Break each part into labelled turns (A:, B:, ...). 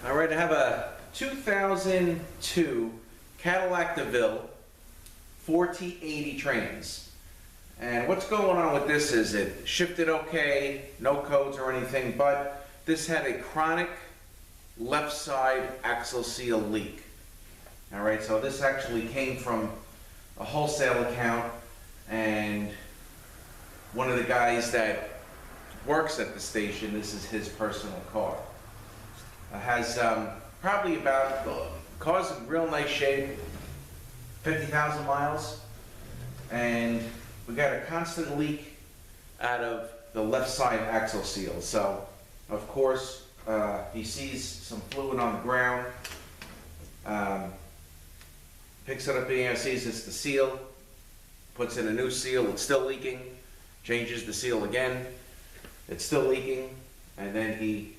A: All right, I have a 2002 Cadillac DeVille 4T80 Trans. And what's going on with this is it shifted okay, no codes or anything, but this had a chronic left side axle seal leak. All right, so this actually came from a wholesale account, and one of the guys that works at the station, this is his personal car. Has probably about, car's in real nice shape, 50,000 miles, and we got a constant leak out of the left side axle seal. So, of course, he sees some fluid on the ground, picks it up in the air, sees it's the seal, puts in a new seal, it's still leaking, changes the seal again, it's still leaking, and then he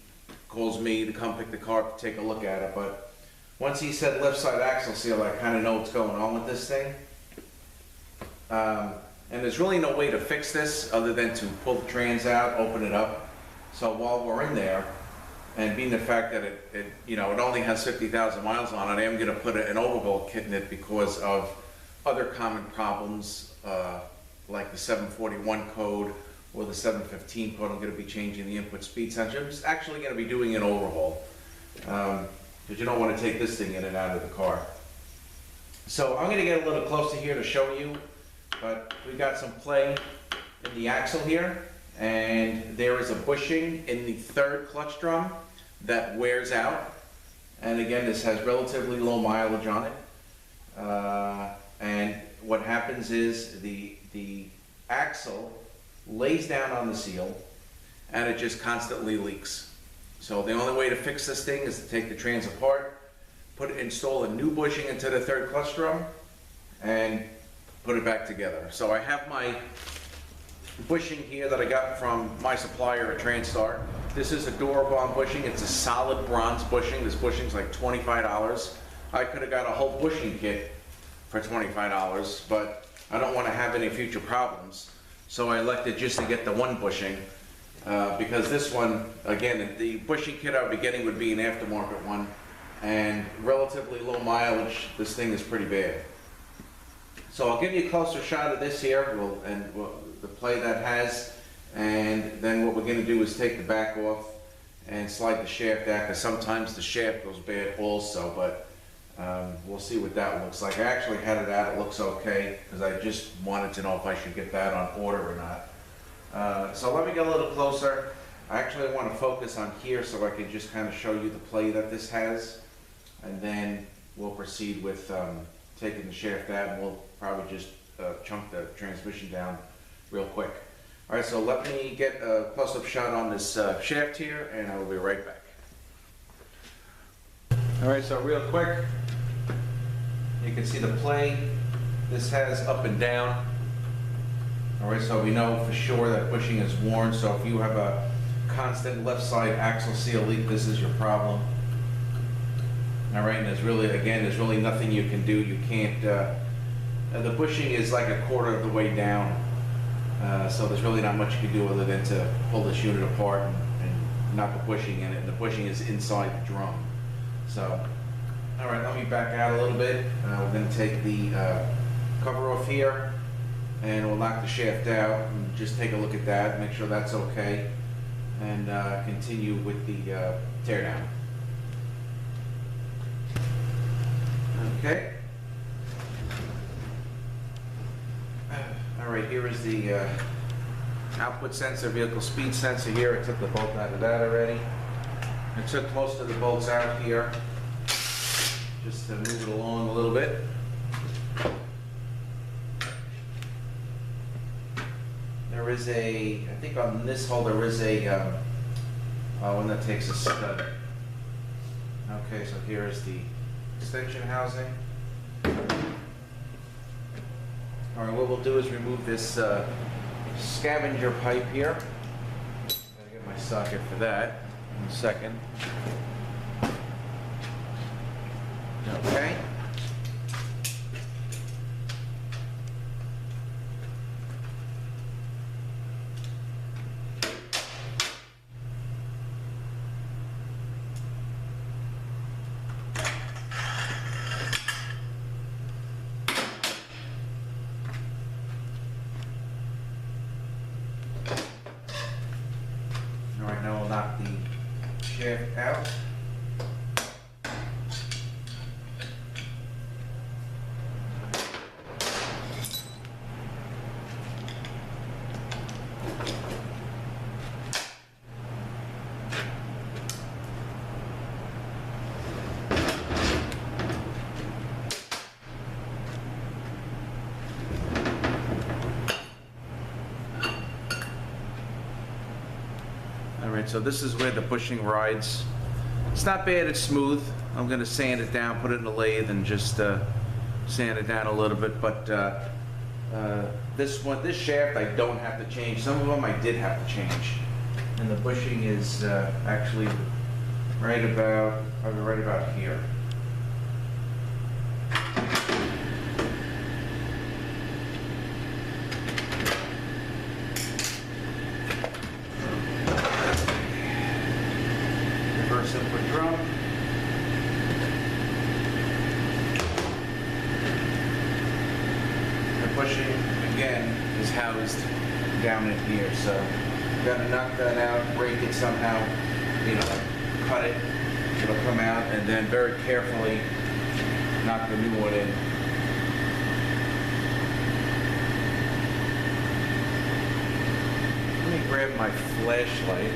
A: calls me to come pick the car up to take a look at it. But once he said left side axle seal, I kind of know what's going on with this thing. And there's really no way to fix this other than to pull the trans out, open it up. So while we're in there, and being the fact that it only has 50,000 miles on it, I am going to put an overhaul kit in it because of other common problems like the 741 code or the 715 code. I'm going to be changing the input speed sensor. I'm just actually going to be doing an overhaul because you don't want to take this thing in and out of the car. So I'm going to get a little closer here to show you, but we got some play in the axle here, and there is a bushing in the third clutch drum that wears out. And again, this has relatively low mileage on it. And what happens is the axle lays down on the seal and it just constantly leaks. So the only way to fix this thing is to take the trans apart, install a new bushing into the third clutch drum, and put it back together. So I have my bushing here that I got from my supplier at Transtar. This is a Durabond bushing. It's a solid bronze bushing. This bushing's like $25. I could have got a whole bushing kit for $25, but I don't want to have any future problems. So I elected just to get the one bushing because this one, again, the bushing kit I would be getting would be an aftermarket one, and relatively low mileage. This thing is pretty bad. So I'll give you a closer shot of this here, the play that has, and then what we're going to do is take the back off and slide the shaft out, because sometimes the shaft goes bad also, but we'll see what that looks like. I actually had it out, it looks okay, because I just wanted to know if I should get that on order or not. So let me get a little closer. I actually want to focus on here so I can just kind of show you the play that this has, and then we'll proceed with taking the shaft out, and we'll probably just chunk the transmission down real quick. All right, so let me get a close-up shot on this shaft here, and I will be right back. All right, so real quick, you can see the play. This has up and down. All right, so we know for sure that bushing is worn, so if you have a constant left side axle seal leak, this is your problem. All right, and there's really nothing you can do. You can't, the bushing is like a quarter of the way down, so there's really not much you can do other than to pull this unit apart and knock the bushing in it, and the bushing is inside the drum. So, all right, let me back out a little bit. We're going to take the cover off here, and we'll knock the shaft out and just take a look at that, make sure that's okay, and continue with the teardown. Okay. All right, here is the output sensor, vehicle speed sensor here. I took the bolt out of that already. I took most of the bolts out here just to move it along a little bit. There is I think on this hole there is one that takes a stud. Okay, so here is the extension housing. All right, what we'll do is remove this scavenger pipe here. Gotta get my socket for that in a second. Okay. shaft out. All right, so this is where the bushing rides. It's not bad, it's smooth. I'm gonna sand it down, put it in the lathe and just sand it down a little bit, but this shaft I don't have to change. Some of them I did have to change. And the bushing is actually right about here. Reverse input drum. The bushing, again, is housed down in here, so gotta knock that out, break it somehow, you know, cut it, it'll come out, and then very carefully knock the new one in. Let me grab my flashlight.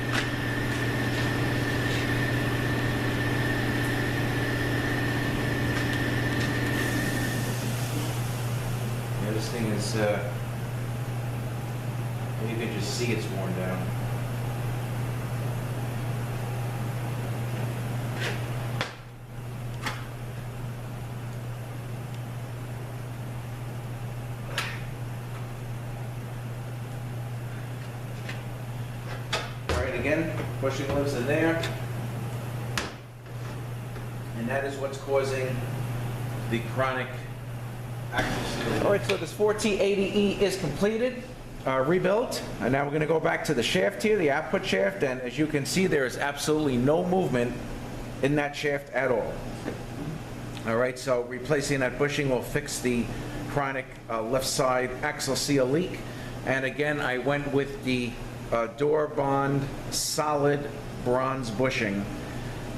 A: This thing is, you can just see it's worn down. All right, again, bushing lives in there. And that is what's causing the chronic axle seal.
B: All right, so this 4T80E is completed, rebuilt, and now we're going to go back to the shaft here, the output shaft, and as you can see, there is absolutely no movement in that shaft at all. All right, so replacing that bushing will fix the chronic left side axle seal leak, and again, I went with the Durbond solid bronze bushing.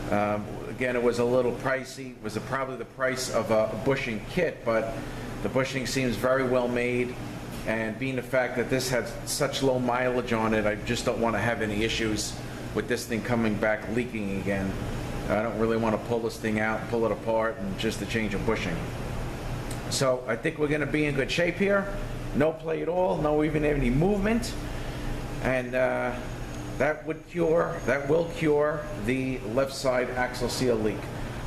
B: Again, it was a little pricey. It was probably the price of a bushing kit, but the bushing seems very well made, and being the fact that this has such low mileage on it, I just don't want to have any issues with this thing coming back leaking again. I don't really want to pull this thing out, pull it apart, and just to change a bushing. So I think we're going to be in good shape here. No play at all, no even any movement, and that will cure the left side axle seal leak.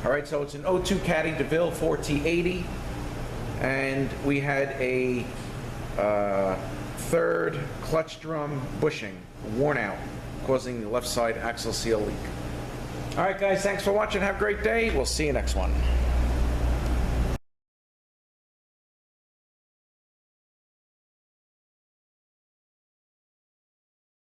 B: All right, so it's an 02 Caddy DeVille 4T80, and we had a third clutch drum bushing worn out, causing the left side axle seal leak. All right, guys, thanks for watching. Have a great day. We'll see you next one.